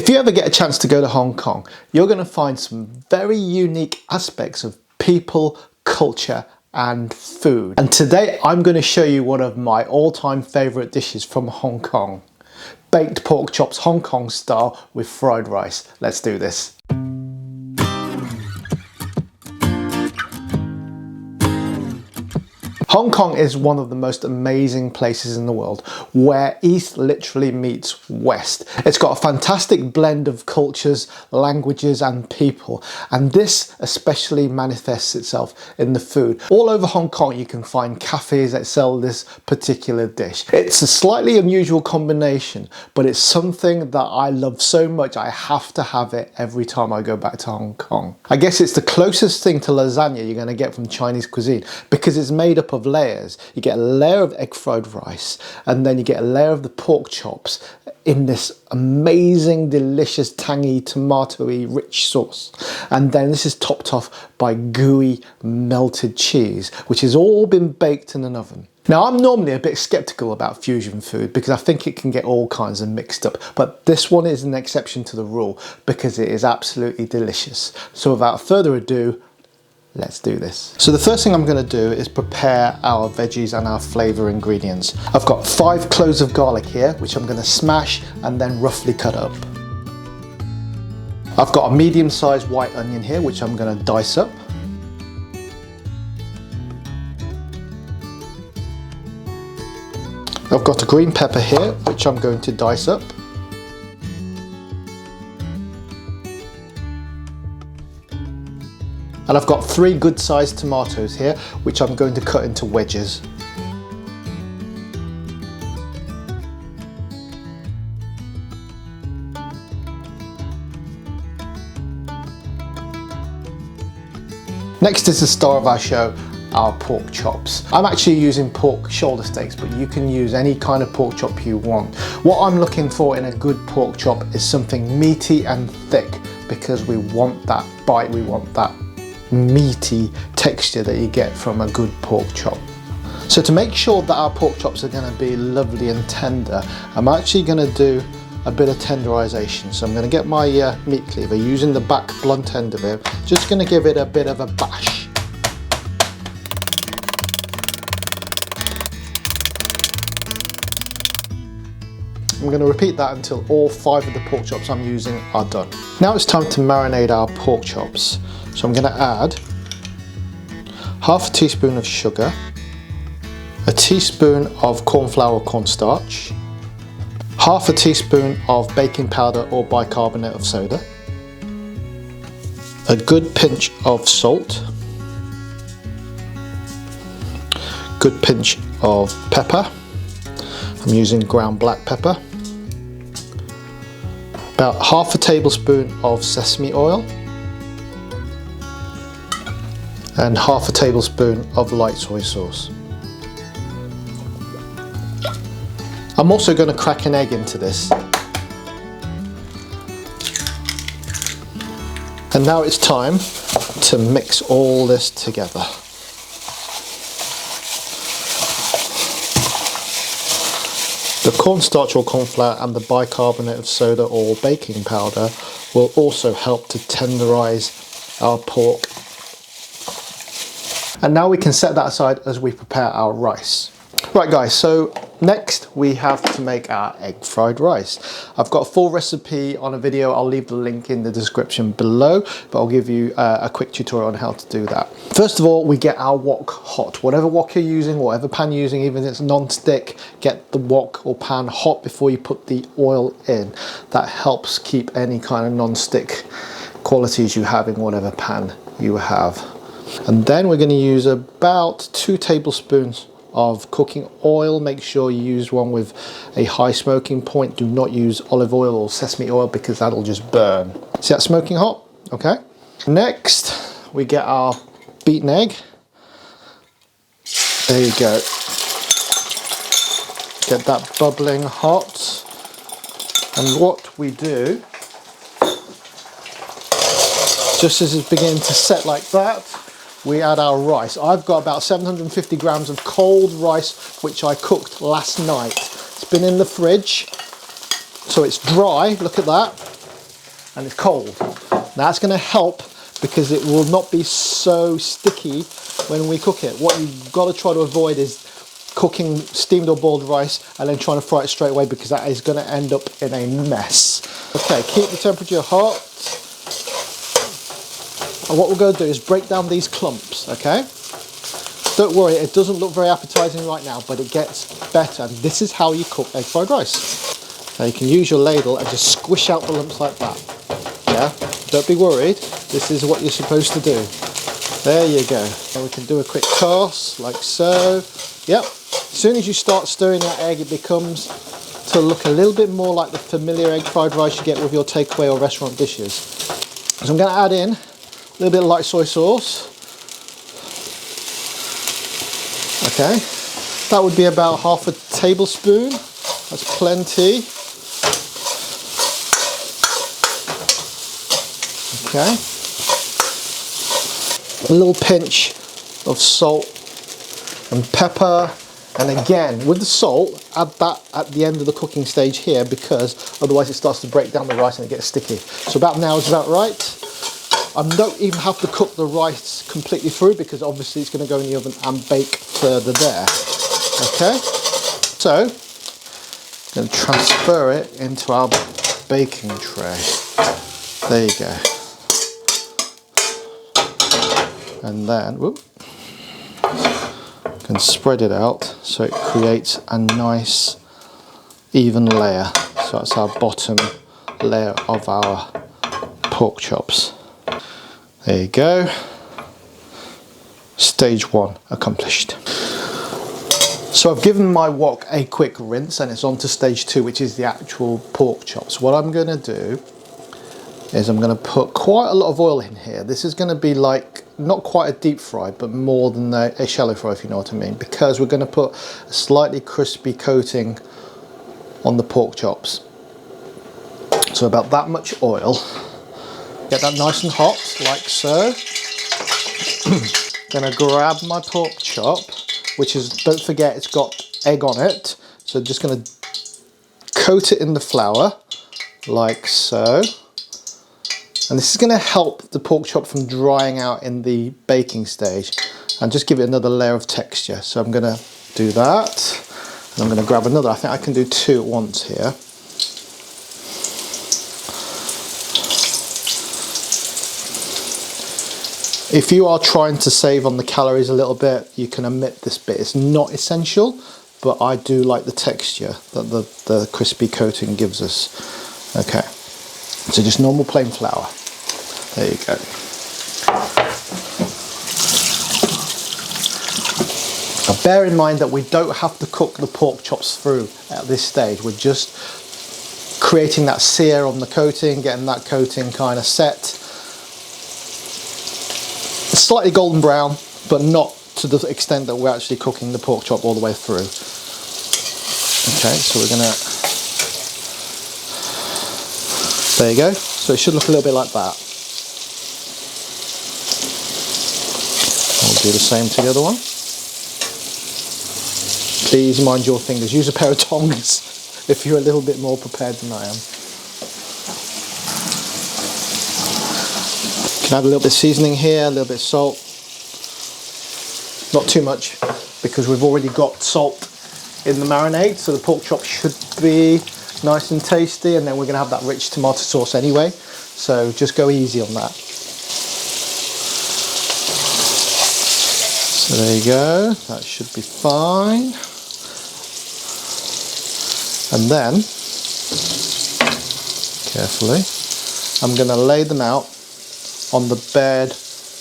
If you ever get a chance to go to Hong Kong, you're going to find some very unique aspects of people, culture and food. And today I'm going to show you one of my all-time favourite dishes from Hong Kong. Baked pork chops Hong Kong style with fried rice. Let's do this. Hong Kong is one of the most amazing places in the world, where East literally meets West. It's got a fantastic blend of cultures, languages and people, and this especially manifests itself in the food. All over Hong Kong you can find cafes that sell this particular dish. It's a slightly unusual combination, but it's something that I love so much I have to have it every time I go back to Hong Kong. I guess it's the closest thing to lasagna you're going to get from Chinese cuisine, because it's made up of layers. You get a layer of egg fried rice, and then you get a layer of the pork chops in this amazing, delicious, tangy, tomatoey, rich sauce. And then this is topped off by gooey, melted cheese, which has all been baked in an oven. Now, I'm normally a bit skeptical about fusion food because I think it can get all kinds of mixed up, but this one is an exception to the rule because it is absolutely delicious. So without further ado, let's do this. So the first thing I'm going to do is prepare our veggies and our flavour ingredients. I've got 5 cloves of garlic here, which I'm going to smash and then roughly cut up. I've got a medium-sized white onion here, which I'm going to dice up. I've got a green pepper here, which I'm going to dice up. And I've got 3 good sized tomatoes here, which I'm going to cut into wedges. Next is the star of our show, our pork chops. I'm actually using pork shoulder steaks, but you can use any kind of pork chop you want. What I'm looking for in a good pork chop is something meaty and thick, because we want that bite, we want that meaty texture that you get from a good pork chop. So to make sure that our pork chops are going to be lovely and tender, I'm actually going to do a bit of tenderization. So I'm going to get my meat cleaver, using the back blunt end of it, just going to give it a bit of a bash. I'm going to repeat that until all 5 of the pork chops I'm using are done. Now it's time to marinate our pork chops. So I'm going to add half a teaspoon of sugar, a teaspoon of corn flour or cornstarch, half a teaspoon of baking powder or bicarbonate of soda, a good pinch of salt, good pinch of pepper. I'm using ground black pepper, about half a tablespoon of sesame oil, and half a tablespoon of light soy sauce. I'm also going to crack an egg into this. And now it's time to mix all this together. The cornstarch or corn flour and the bicarbonate of soda or baking powder will also help to tenderize our pork. And now we can set that aside as we prepare our rice. Right guys, so next we have to make our egg fried rice. I've got a full recipe on a video, I'll leave the link in the description below, but I'll give you a quick tutorial on how to do that. First of all, we get our wok hot. Whatever wok you're using, whatever pan you're using, even if it's non-stick, get the wok or pan hot before you put the oil in. That helps keep any kind of non-stick qualities you have in whatever pan you have. And then we're going to use about 2 tablespoons of cooking oil. Make sure you use one with a high smoking point. Do not use olive oil or sesame oil because that'll just burn. See that smoking hot? Okay. Next, we get our beaten egg. There you go. Get that bubbling hot. And what we do, just as it's beginning to set like that, we add our rice. I've got about 750 grams of cold rice, which I cooked last night. It's been in the fridge, so it's dry, look at that. and it's cold. Now that's going to help because it will not be so sticky when we cook it. What you've got to try to avoid is cooking steamed or boiled rice and then trying to fry it straight away, because that is going to end up in a mess. Okay, keep the temperature hot. And what we're going to do is break down these clumps, okay? Don't worry, it doesn't look very appetizing right now, but it gets better. And this is how you cook egg fried rice. Now you can use your ladle and just squish out the lumps like that. Yeah, don't be worried. This is what you're supposed to do. There you go. And we can do a quick toss like so. Yep. As soon as you start stirring that egg, it becomes to look a little bit more like the familiar egg fried rice you get with your takeaway or restaurant dishes. So I'm going to add in a little bit of light soy sauce. Okay, that would be about half a tablespoon. That's plenty. Okay, a little pinch of salt and pepper, and again with the salt, add that at the end of the cooking stage here, because otherwise it starts to break down the rice and it gets sticky. So about now is about right. I don't even have to cook the rice completely through, because obviously it's going to go in the oven and bake further there. Okay, so I'm going to transfer it into our baking tray. There you go. And then whoop, can spread it out so it creates a nice even layer. So that's our bottom layer of our pork chops. There you go. Stage one accomplished. So I've given my wok a quick rinse and it's on to stage two, which is the actual pork chops. What I'm going to do is I'm going to put quite a lot of oil in here. This is going to be like not quite a deep fry, but more than a shallow fry, if you know what I mean, because we're going to put a slightly crispy coating on the pork chops. So about that much oil. Get that nice and hot, like so. Gonna grab my pork chop, which is, don't forget, it's got egg on it. So just gonna coat it in the flour, like so. And this is gonna help the pork chop from drying out in the baking stage and just give it another layer of texture. So I'm gonna do that. And I'm gonna grab another, I think I can do two at once here. If you are trying to save on the calories a little bit, you can omit this bit. It's not essential, but I do like the texture that the crispy coating gives us. Okay, so just normal plain flour. There you go. Now bear in mind that we don't have to cook the pork chops through at this stage. We're just creating that sear on the coating, getting that coating kind of set. Slightly golden brown, but not to the extent that we're actually cooking the pork chop all the way through. Okay, so we're gonna, there you go. So it should look a little bit like that. We'll do the same to the other one. Please mind your fingers. Use a pair of tongs if you're a little bit more prepared than I am. Add a little bit of seasoning here, a little bit of salt. Not too much, because we've already got salt in the marinade, so the pork chop should be nice and tasty, and then we're going to have that rich tomato sauce anyway, so just go easy on that. So there you go, that should be fine. And then, carefully, I'm going to lay them out on the bed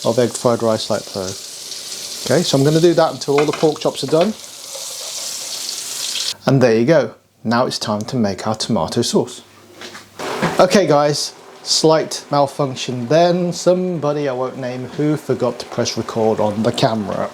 of egg fried rice like so. Okay, so I'm going to do that until all the pork chops are done. And there you go. Now it's time to make our tomato sauce. Okay guys, slight malfunction then. Somebody, I won't name who, forgot to press record on the camera.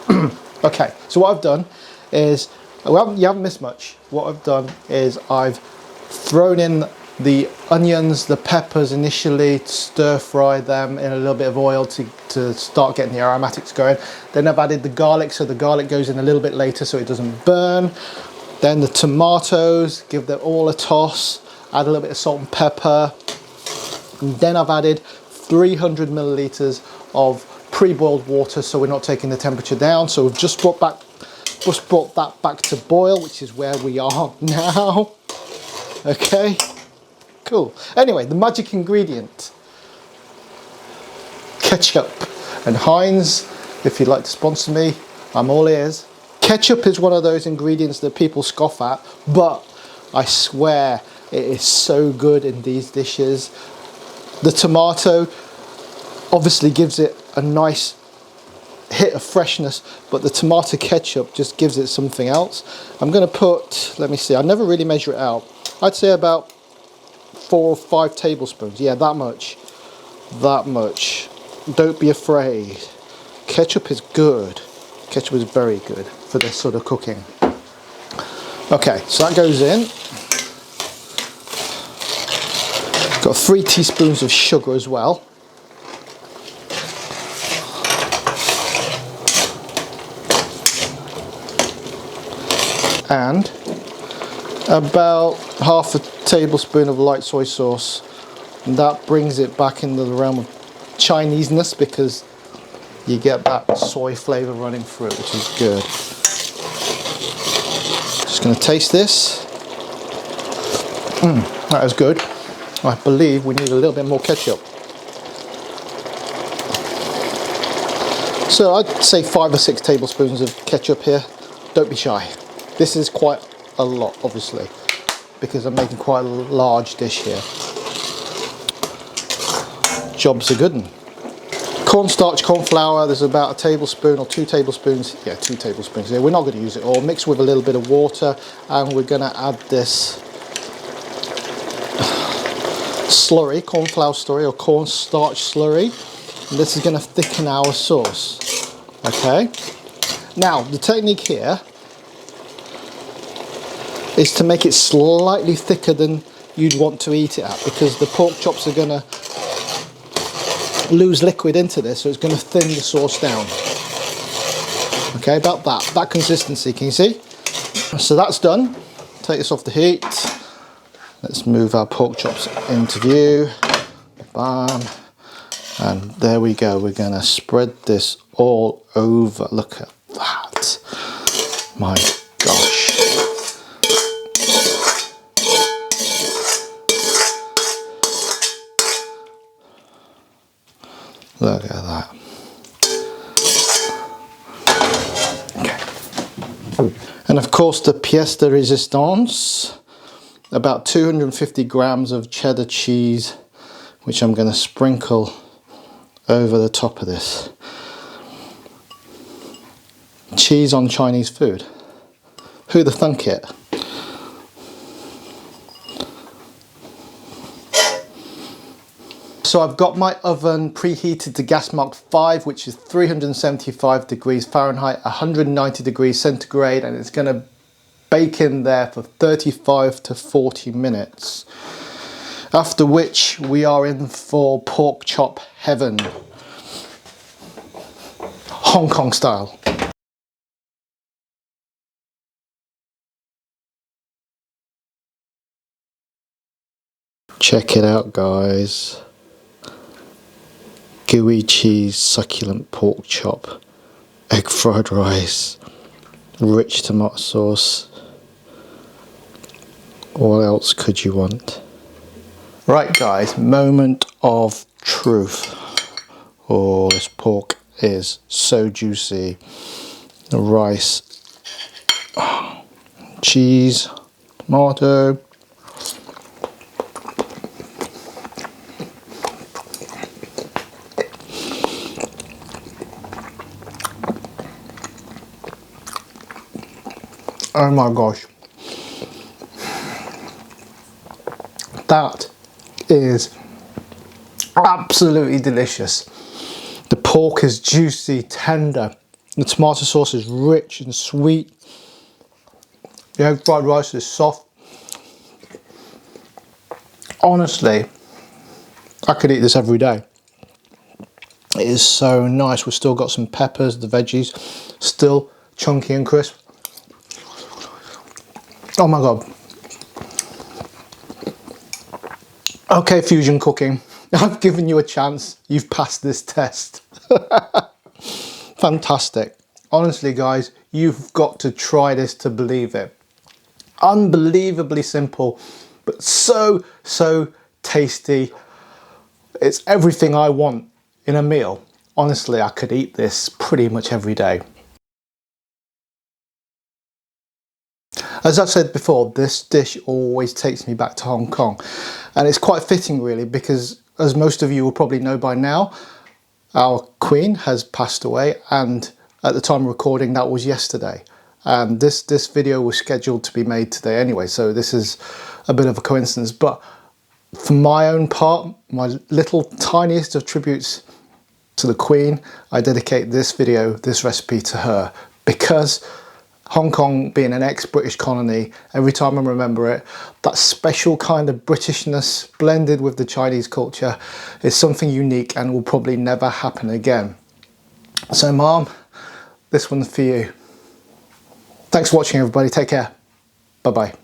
Okay, so what I've done is, well, you haven't missed much. What I've done is I've thrown in the onions, the peppers initially, stir fry them in a little bit of oil to start getting the aromatics going. Then I've added the garlic, so the garlic goes in a little bit later so it doesn't burn. Then the tomatoes, give them all a toss, add a little bit of salt and pepper. And then I've added 300 milliliters of pre-boiled water, so we're not taking the temperature down. So we've just brought that back to boil, which is where we are now. Okay, cool. Anyway, the magic ingredient, ketchup. And Heinz, if you'd like to sponsor me, I'm all ears. Ketchup is one of those ingredients that people scoff at, but I swear it is so good in these dishes. The tomato obviously gives it a nice hit of freshness, but the tomato ketchup just gives it something else. I'm going to put, let me see, I never really measure it out. I'd say about 4 or 5 tablespoons. Yeah, that much. That much. Don't be afraid. Ketchup is good. Ketchup is very good for this sort of cooking. Okay, so that goes in. Got 3 teaspoons of sugar as well. And about half a tablespoon of light soy sauce. And that brings it back into the realm of Chineseness, because you get that soy flavour running through it, which is good. Just going to taste this. That is good. I believe we need a little bit more ketchup. So I'd say 5 or 6 tablespoons of ketchup here. Don't be shy. This is quite a lot, obviously, because I'm making quite a large dish here. Job's a good one. Cornstarch, corn flour, there's about a tablespoon or 2 tablespoons. Yeah, 2 tablespoons here. We're not going to use it all. Mix with a little bit of water, and we're going to add this slurry, corn flour slurry or cornstarch slurry. And this is going to thicken our sauce. Okay. Now, the technique here is to make it slightly thicker than you'd want to eat it at, because the pork chops are going to lose liquid into this, so it's going to thin the sauce down. Okay, about that consistency, can you see? So that's done. Take this off the heat. Let's move our pork chops into view. Bam. And there we go. We're going to spread this all over. Look at that. My gosh. Look at that. Okay. And of course, the pièce de résistance, about 250 grams of cheddar cheese, which I'm going to sprinkle over the top of this. Cheese on Chinese food. Who'd have thunk it? So I've got my oven preheated to gas mark 5, which is 375 degrees Fahrenheit, 190 degrees centigrade, and it's going to bake in there for 35 to 40 minutes. After which we are in for pork chop heaven. Hong Kong style. Check it out, guys. Gooey cheese, succulent pork chop, egg fried rice, rich tomato sauce. What else could you want? Right guys, moment of truth. Oh, this pork is so juicy. The rice, cheese, tomato. Oh my gosh, that is absolutely delicious. The pork is juicy, tender. The tomato sauce is rich and sweet. The egg fried rice is soft. Honestly, I could eat this every day. It is so nice. We've still got some peppers, the veggies, still chunky and crisp. Oh my god. Okay, fusion cooking, I've given you a chance. You've passed this test. Fantastic. Honestly, guys, you've got to try this to believe it. Unbelievably simple, but so tasty. It's everything I want in a meal. Honestly, I could eat this pretty much every day. As I've said before, this dish always takes me back to Hong Kong, and it's quite fitting really, because as most of you will probably know by now, our Queen has passed away, and at the time of recording that was yesterday, and this video was scheduled to be made today anyway, so this is a bit of a coincidence. But for my own part, my little tiniest of tributes to the Queen, I dedicate this video, this recipe, to her, because Hong Kong being an ex-British colony, every time I remember it, that special kind of Britishness blended with the Chinese culture is something unique and will probably never happen again. So Mom, this one's for you. Thanks for watching everybody, take care, bye bye.